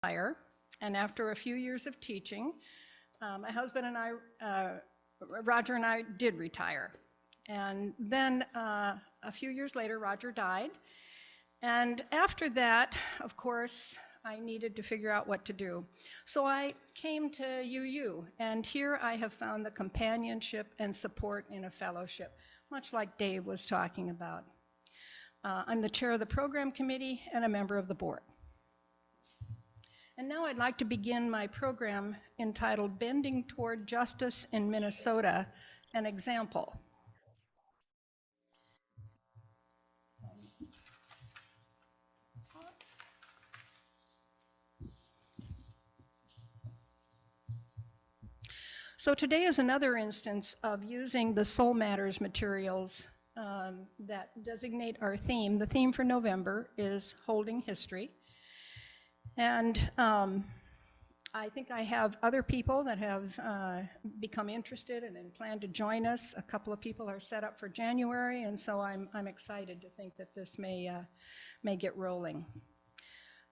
retire, and after a few years of teaching, my husband and I, Roger and I, did retire. And then a few years later, Roger died. And after that, of course, I needed to figure out what to do. So I came to UU, and here I have found the companionship and support in a fellowship, much like Dave was talking about. I'm the chair of the program committee and a member of the board. And now I'd like to begin my program entitled Bending Toward Justice in Minnesota, an Example. So today is another instance of using the Soul Matters materials that designate our theme. The theme for November is Holding History. And I think I have other people that have become interested and plan to join us. A couple of people are set up for January, and so I'm excited to think that this may get rolling.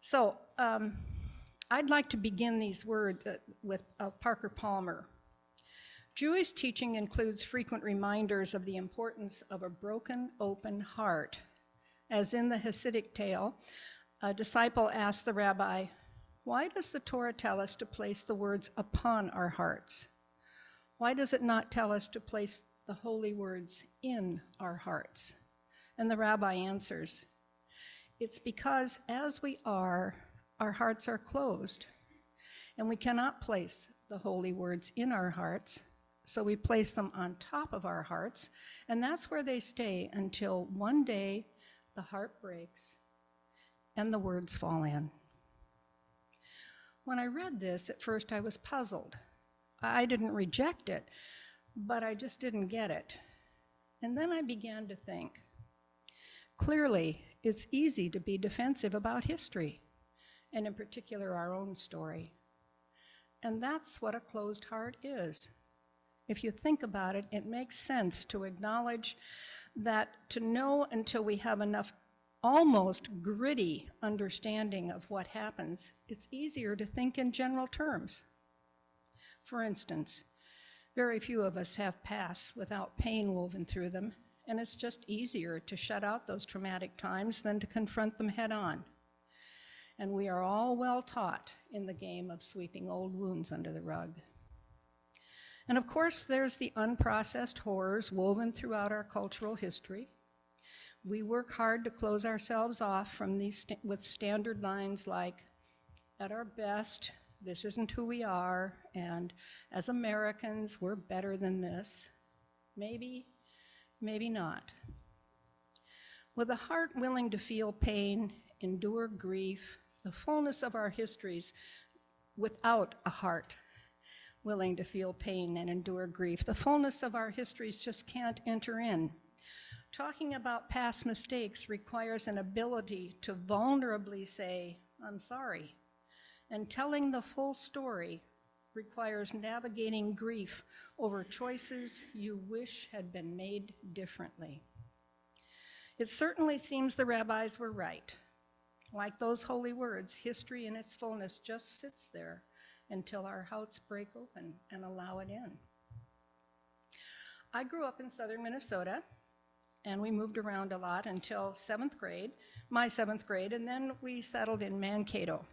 So I'd like to begin these words with Parker Palmer. Jewish teaching includes frequent reminders of the importance of a broken, open heart. As in the Hasidic tale, a disciple asked the rabbi, "Why does the Torah tell us to place the words upon our hearts? Why does it not tell us to place the holy words in our hearts?" And the rabbi answers, "It's because as we are, our hearts are closed, and we cannot place the holy words in our hearts. So we place them on top of our hearts, and that's where they stay until one day the heart breaks and the words fall in." When I read this, at first I was puzzled. I didn't reject it, but I just didn't get it. And then I began to think, clearly, it's easy to be defensive about history, and in particular our own story. And that's what a closed heart is. If you think about it, it makes sense to acknowledge that to know until we have enough almost gritty understanding of what happens, it's easier to think in general terms. For instance, very few of us have pasts without pain woven through them, and it's just easier to shut out those traumatic times than to confront them head on. And we are all well taught in the game of sweeping old wounds under the rug. And of course, there's the unprocessed horrors woven throughout our cultural history. We work hard to close ourselves off from these with standard lines like, at our best, this isn't who we are, and as Americans, we're better than this. Maybe, maybe not. With a heart willing to feel pain, endure grief, the fullness of our histories, without a heart willing to feel pain and endure grief, the fullness of our histories just can't enter in. Talking about past mistakes requires an ability to vulnerably say, "I'm sorry." And telling the full story requires navigating grief over choices you wish had been made differently. It certainly seems the rabbis were right. Like those holy words, history in its fullness just sits there until our hearts break open and allow it in. I grew up in southern Minnesota, and we moved around a lot until my seventh grade, and then we settled in Mankato.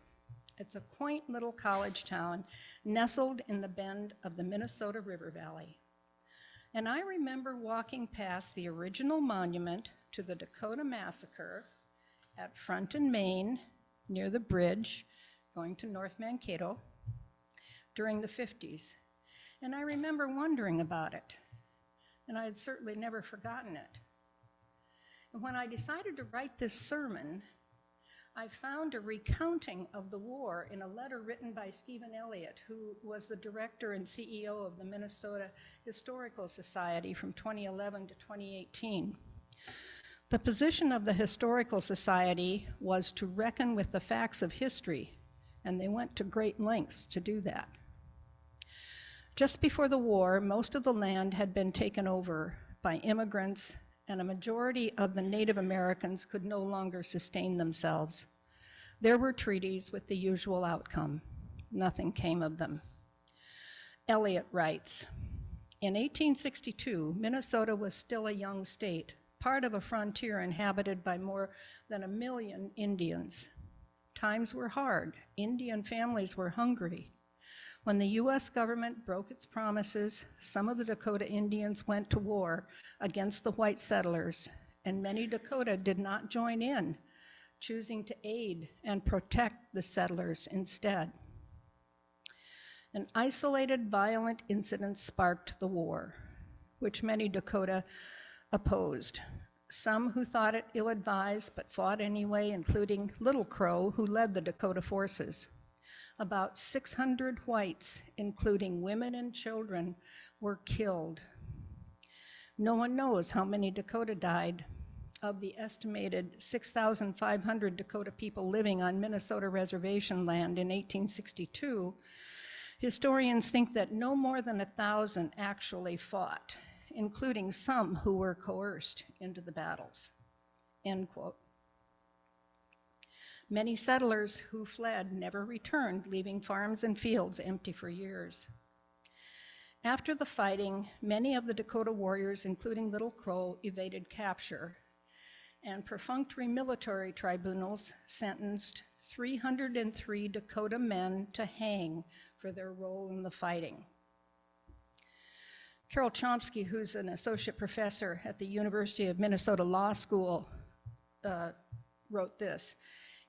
It's a quaint little college town nestled in the bend of the Minnesota River Valley. And I remember walking past the original monument to the Dakota Massacre at Front and Main near the bridge going to North Mankato during the 50s. And I remember wondering about it, and I had certainly never forgotten it. And when I decided to write this sermon, I found a recounting of the war in a letter written by Stephen Elliott, who was the director and CEO of the Minnesota Historical Society from 2011 to 2018. The position of the Historical Society was to reckon with the facts of history, and they went to great lengths to do that. Just before the war, most of the land had been taken over by immigrants, and a majority of the Native Americans could no longer sustain themselves. There were treaties with the usual outcome. Nothing came of them. Eliot writes, in 1862, Minnesota was still a young state, part of a frontier inhabited by more than 1 million Indians. Times were hard. Indian families were hungry. When the U.S. government broke its promises, some of the Dakota Indians went to war against the white settlers, and many Dakota did not join in, choosing to aid and protect the settlers instead. An isolated, violent incident sparked the war, which many Dakota opposed. Some who thought it ill-advised but fought anyway, including Little Crow, who led the Dakota forces. About 600 whites, including women and children, were killed. No one knows how many Dakota died. Of the estimated 6,500 Dakota people living on Minnesota reservation land in 1862, historians think that no more than 1,000 actually fought, including some who were coerced into the battles. End quote. Many settlers who fled never returned, leaving farms and fields empty for years. After the fighting, many of the Dakota warriors, including Little Crow, evaded capture, and perfunctory military tribunals sentenced 303 Dakota men to hang for their role in the fighting. Carol Chomsky, who's an associate professor at the University of Minnesota Law School, wrote this.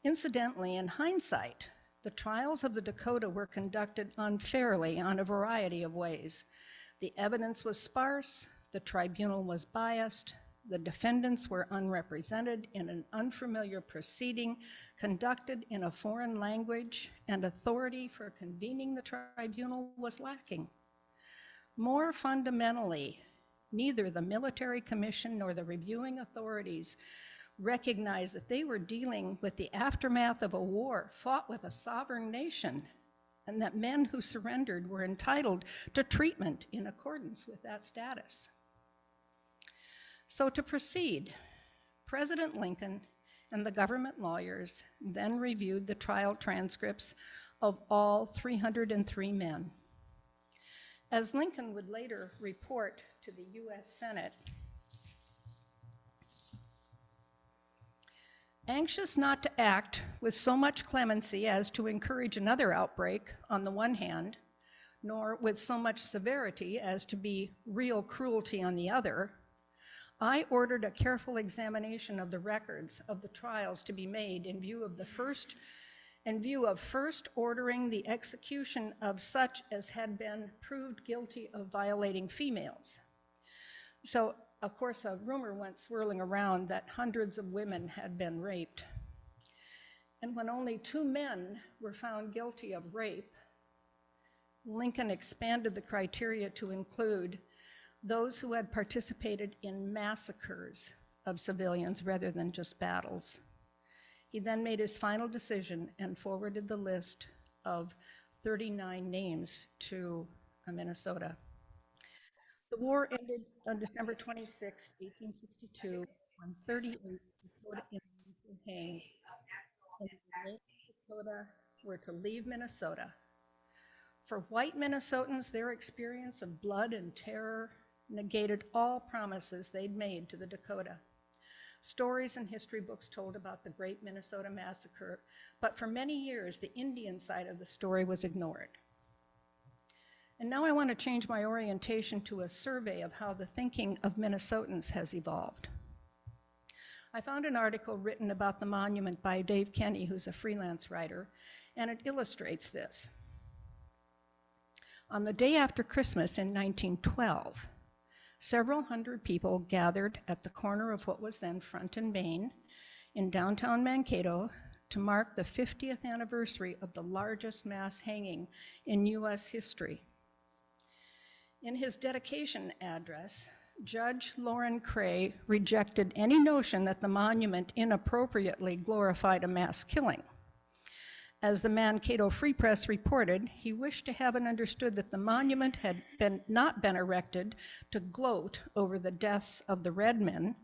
Incidentally, in hindsight, the trials of the Dakota were conducted unfairly on a variety of ways. The evidence was sparse, the tribunal was biased, the defendants were unrepresented in an unfamiliar proceeding conducted in a foreign language, and authority for convening the tribunal was lacking. More fundamentally, neither the military commission nor the reviewing authorities recognized that they were dealing with the aftermath of a war fought with a sovereign nation, and that men who surrendered were entitled to treatment in accordance with that status. So to proceed, President Lincoln and the government lawyers then reviewed the trial transcripts of all 303 men. As Lincoln would later report to the U.S. Senate, anxious not to act with so much clemency as to encourage another outbreak on the one hand, nor with so much severity as to be real cruelty on the other, I ordered a careful examination of the records of the trials to be made in view of first ordering the execution of such as had been proved guilty of violating females. So, of course, a rumor went swirling around that hundreds of women had been raped. And when only 2 men were found guilty of rape, Lincoln expanded the criteria to include those who had participated in massacres of civilians rather than just battles. He then made his final decision and forwarded the list of 39 names to Minnesota. The war ended on December 26, 1862, when 38 Dakota Indians were hanged, and the Lake Dakota were to leave Minnesota. For white Minnesotans, their experience of blood and terror negated all promises they'd made to the Dakota. Stories and history books told about the Great Minnesota Massacre, but for many years, the Indian side of the story was ignored. And now I want to change my orientation to a survey of how the thinking of Minnesotans has evolved. I found an article written about the monument by Dave Kenny, who's a freelance writer, and it illustrates this. On the day after Christmas in 1912, several hundred people gathered at the corner of what was then Front and Main in downtown Mankato to mark the 50th anniversary of the largest mass hanging in U.S. history. In his dedication address, Judge Loren Cray rejected any notion that the monument inappropriately glorified a mass killing. As the Mankato Free Press reported, he wished to have it understood that the monument had not been erected to gloat over the deaths of the red men,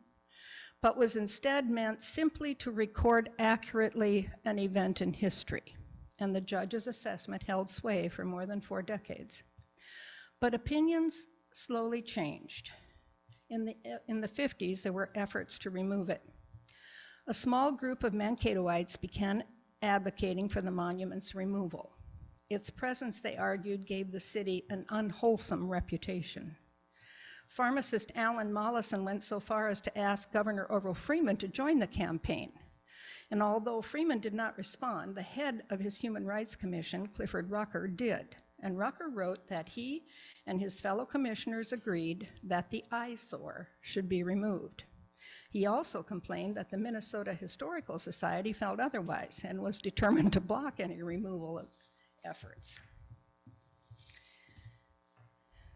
but was instead meant simply to record accurately an event in history. And the judge's assessment held sway for more than 4 decades. But opinions slowly changed. In the 50s, there were efforts to remove it. A small group of Mankatoites began advocating for the monument's removal. Its presence, they argued, gave the city an unwholesome reputation. Pharmacist Alan Mollison went so far as to ask Governor Orville Freeman to join the campaign. And although Freeman did not respond, the head of his Human Rights Commission, Clifford Rucker, did. And Rucker wrote that he and his fellow commissioners agreed that the eyesore should be removed. He also complained that the Minnesota Historical Society felt otherwise and was determined to block any removal efforts.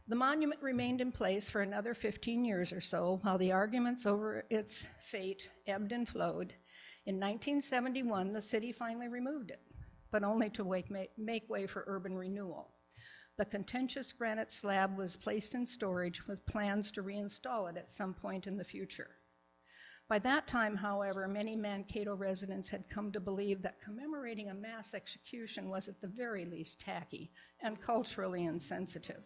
The monument remained in place for another 15 years or so while the arguments over its fate ebbed and flowed. In 1971, the city finally removed it, but only to make way for urban renewal. The contentious granite slab was placed in storage with plans to reinstall it at some point in the future. By that time, however, many Mankato residents had come to believe that commemorating a mass execution was at the very least tacky and culturally insensitive.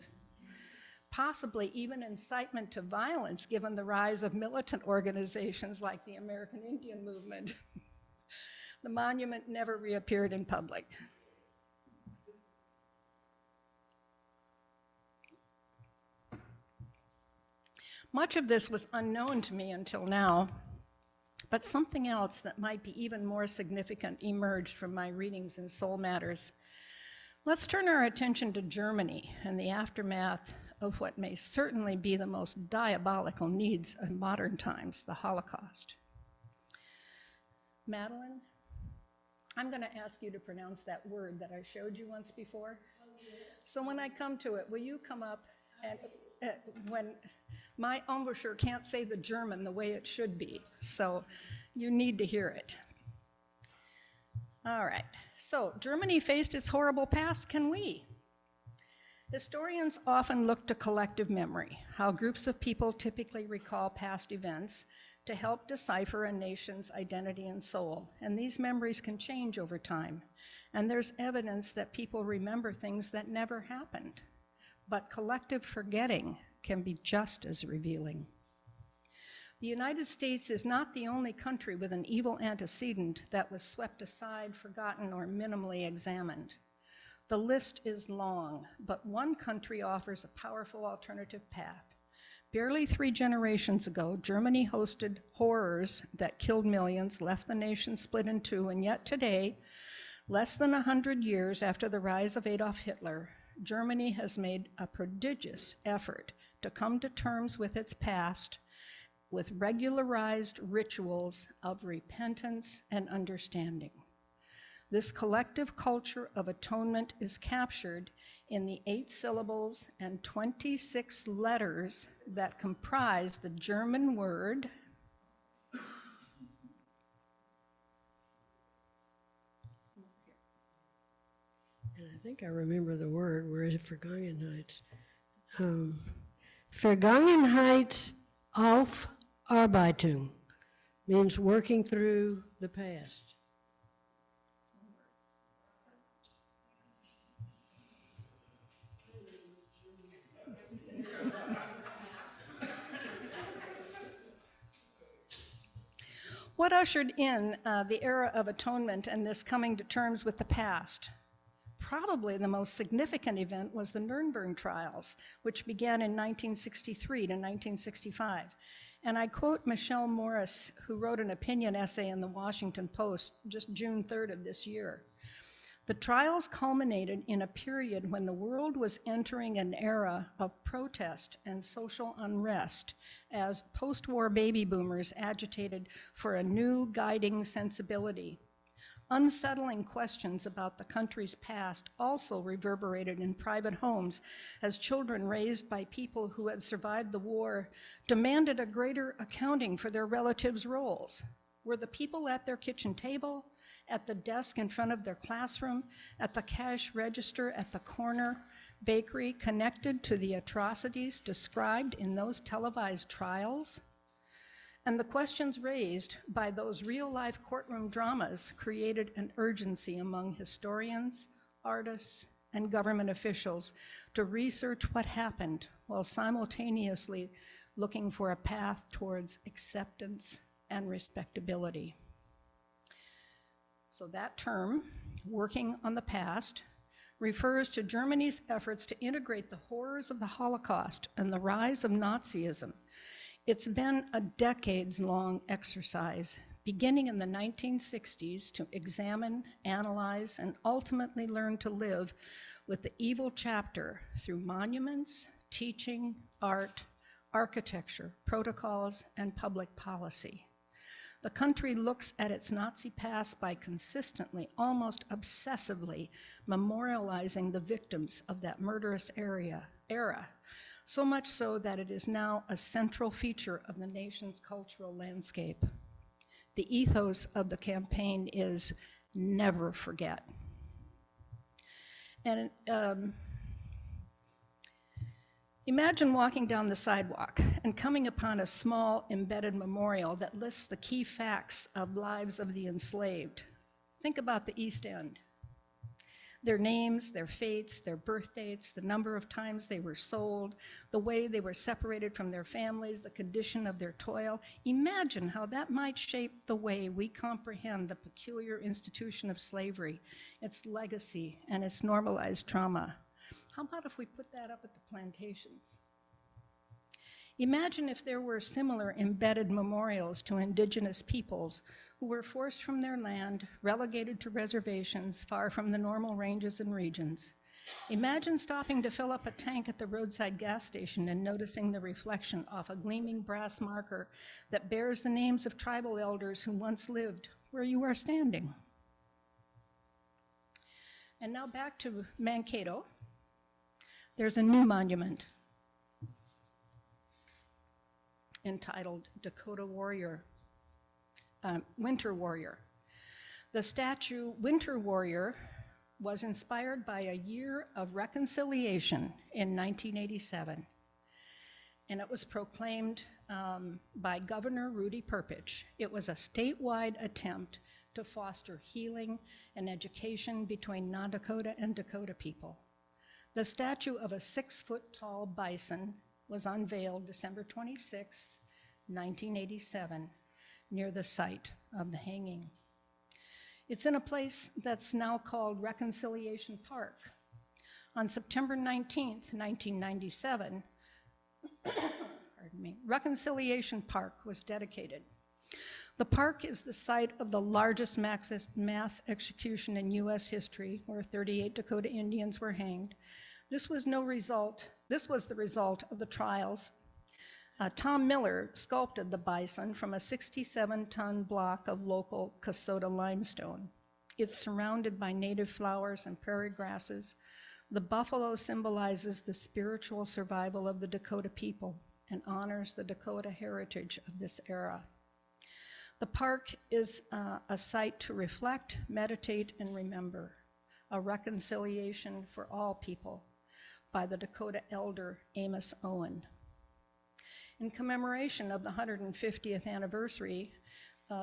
Possibly even incitement to violence, given the rise of militant organizations like the American Indian Movement. The monument never reappeared in public. Much of this was unknown to me until now, but something else that might be even more significant emerged from my readings in Soul Matters. Let's turn our attention to Germany and the aftermath of what may certainly be the most diabolical needs of modern times, the Holocaust. Madeline, I'm going to ask you to pronounce that word that I showed you once before. So when I come to it, will you come up and when my embouchure can't say the German the way it should be, so you need to hear it. All right, so Germany faced its horrible past, can we? Historians often look to collective memory, how groups of people typically recall past events to help decipher a nation's identity and soul. And these memories can change over time. And there's evidence that people remember things that never happened. But collective forgetting can be just as revealing. The United States is not the only country with an evil antecedent that was swept aside, forgotten, or minimally examined. The list is long, but one country offers a powerful alternative path. Barely 3 generations ago, Germany hosted horrors that killed millions, left the nation split in 2, and yet today, less than 100 years after the rise of Adolf Hitler, Germany has made a prodigious effort to come to terms with its past with regularized rituals of repentance and understanding. This collective culture of atonement is captured in the 8 syllables and 26 letters that comprise the German word and I think I remember the word. Where is it? Vergangenheit. Vergangenheitsaufarbeitung means working through the past. What ushered in the era of atonement and this coming to terms with the past? Probably the most significant event was the Nuremberg trials, which began in 1963 to 1965. And I quote Michelle Morris, who wrote an opinion essay in the Washington Post just June 3rd of this year. The trials culminated in a period when the world was entering an era of protest and social unrest as post-war baby boomers agitated for a new guiding sensibility. Unsettling questions about the country's past also reverberated in private homes as children raised by people who had survived the war demanded a greater accounting for their relatives' roles. Were the people at their kitchen table, at the desk in front of their classroom, at the cash register at the corner bakery connected to the atrocities described in those televised trials? And the questions raised by those real-life courtroom dramas created an urgency among historians, artists, and government officials to research what happened while simultaneously looking for a path towards acceptance and respectability. So that term, working on the past, refers to Germany's efforts to integrate the horrors of the Holocaust and the rise of Nazism. It's been a decades-long exercise, beginning in the 1960s, to examine, analyze, and ultimately learn to live with the evil chapter through monuments, teaching, art, architecture, protocols, and public policy. The country looks at its Nazi past by consistently, almost obsessively, memorializing the victims of that murderous era, so much so that it is now a central feature of the nation's cultural landscape. The ethos of the campaign is never forget. And imagine walking down the sidewalk and coming upon a small embedded memorial that lists the key facts of lives of the enslaved. Think about the East End. Their names, their fates, their birth dates, the number of times they were sold, the way they were separated from their families, the condition of their toil. Imagine how that might shape the way we comprehend the peculiar institution of slavery, its legacy, and its normalized trauma. How about if we put that up at the plantations? Imagine if there were similar embedded memorials to indigenous peoples who were forced from their land, relegated to reservations far from the normal ranges and regions. Imagine stopping to fill up a tank at the roadside gas station and noticing the reflection off a gleaming brass marker that bears the names of tribal elders who once lived where you are standing. And now back to Mankato. There's a new monument entitled Dakota Warrior, Winter Warrior. The statue Winter Warrior was inspired by a year of reconciliation in 1987, and it was proclaimed by Governor Rudy Perpich. It was a statewide attempt to foster healing and education between non-Dakota and Dakota people. The statue of a 6-foot-tall bison was unveiled December 26, 1987, near the site of the hanging. It's in a place that's now called Reconciliation Park. On September 19, 1997, Reconciliation Park was dedicated. The park is the site of the largest mass execution in U.S. history, where 38 Dakota Indians were hanged. This was the result of the trials. Tom Miller sculpted the bison from a 67-ton block of local Kasota limestone. It's surrounded by native flowers and prairie grasses. The buffalo symbolizes the spiritual survival of the Dakota people and honors the Dakota heritage of this era. The park is a site to reflect, meditate, and remember, a reconciliation for all people by the Dakota elder Amos Owen. In commemoration of the 150th anniversary,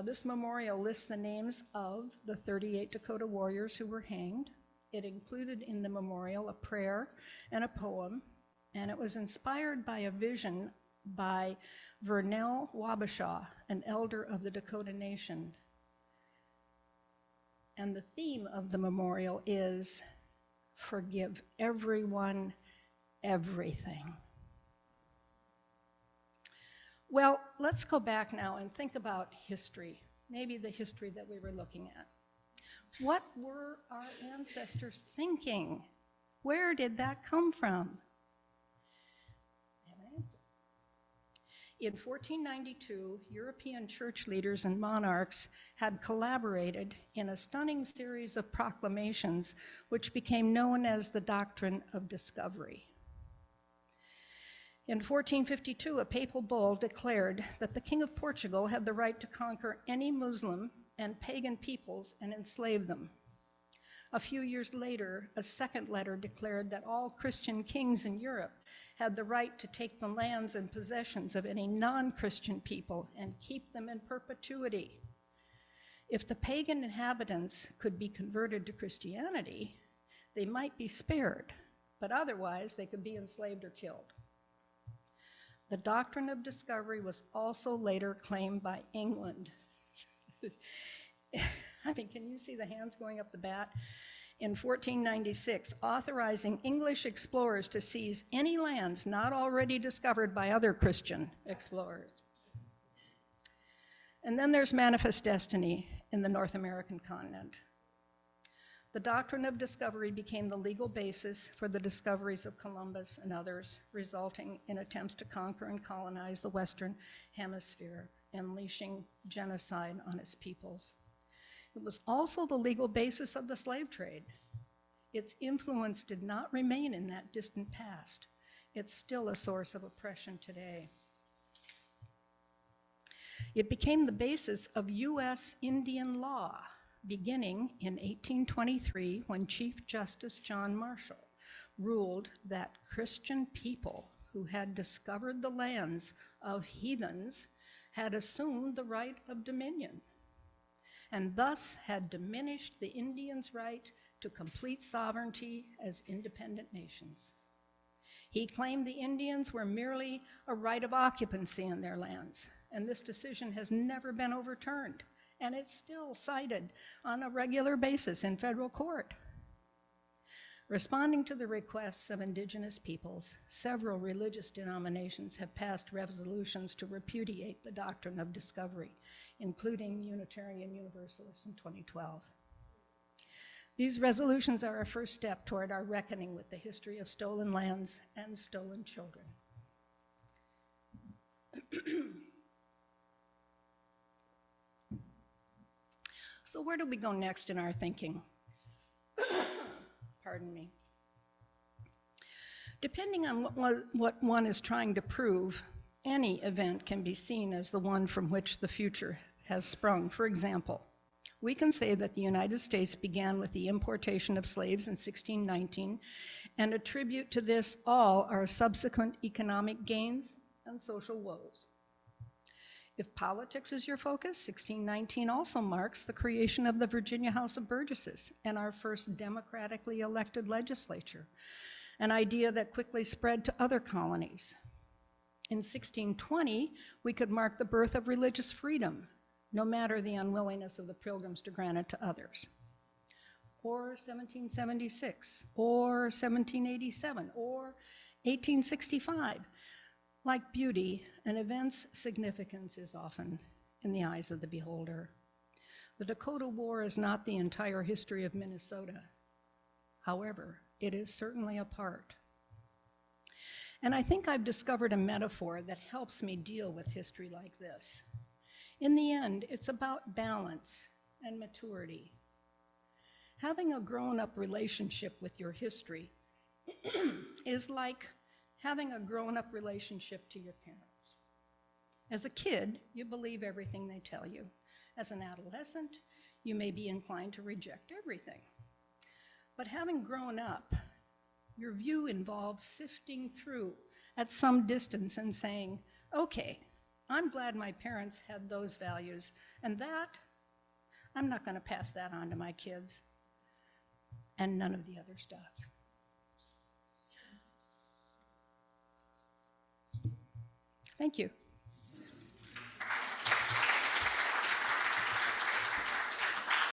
this memorial lists the names of the 38 Dakota warriors who were hanged. It included in the memorial a prayer and a poem, and it was inspired by a vision by Vernell Wabasha, an elder of the Dakota Nation. And the theme of the memorial is forgive everyone, everything. Well, let's go back now and think about history, maybe the history that we were looking at. What were our ancestors thinking? Where did that come from? I have an answer. In 1492, European church leaders and monarchs had collaborated in a stunning series of proclamations which became known as the Doctrine of Discovery. In 1452, a papal bull declared that the King of Portugal had the right to conquer any Muslim and pagan peoples and enslave them. A few years later, a second letter declared that all Christian kings in Europe had the right to take the lands and possessions of any non-Christian people and keep them in perpetuity. If the pagan inhabitants could be converted to Christianity, they might be spared, but otherwise they could be enslaved or killed. The doctrine of discovery was also later claimed by England. I mean, can you see the hands going up the bat? In 1496, authorizing English explorers to seize any lands not already discovered by other Christian explorers. And then there's manifest destiny in the North American continent. The doctrine of discovery became the legal basis for the discoveries of Columbus and others, resulting in attempts to conquer and colonize the Western Hemisphere, unleashing genocide on its peoples. It was also the legal basis of the slave trade. Its influence did not remain in that distant past. It's still a source of oppression today. It became the basis of U.S. Indian law, beginning in 1823 when Chief Justice John Marshall ruled that Christian people who had discovered the lands of heathens had assumed the right of dominion, and thus had diminished the Indians' right to complete sovereignty as independent nations. He claimed the Indians were merely a right of occupancy in their lands, and this decision has never been overturned, and it's still cited on a regular basis in federal court. Responding to the requests of indigenous peoples, several religious denominations have passed resolutions to repudiate the doctrine of discovery, including Unitarian Universalists in 2012. These resolutions are a first step toward our reckoning with the history of stolen lands and stolen children. So where do we go next in our thinking? Pardon me. Depending on what one is trying to prove, any event can be seen as the one from which the future has sprung. For example, we can say that the United States began with the importation of slaves in 1619 and attribute to this all our subsequent economic gains and social woes. If politics is your focus, 1619 also marks the creation of the Virginia House of Burgesses and our first democratically elected legislature, an idea that quickly spread to other colonies. In 1620, we could mark the birth of religious freedom, no matter the unwillingness of the Pilgrims to grant it to others. Or 1776, or 1787, or 1865. Like beauty, an event's significance is often in the eyes of the beholder. The Dakota War is not the entire history of Minnesota. However, it is certainly a part. And I think I've discovered a metaphor that helps me deal with history like this. In the end, it's about balance and maturity. Having a grown-up relationship with your history is like having a grown-up relationship to your parents. As a kid, you believe everything they tell you. As an adolescent, you may be inclined to reject everything. But having grown up, your view involves sifting through at some distance and saying, okay, I'm glad my parents had those values, and that, I'm not going to pass that on to my kids, and none of the other stuff. Thank you.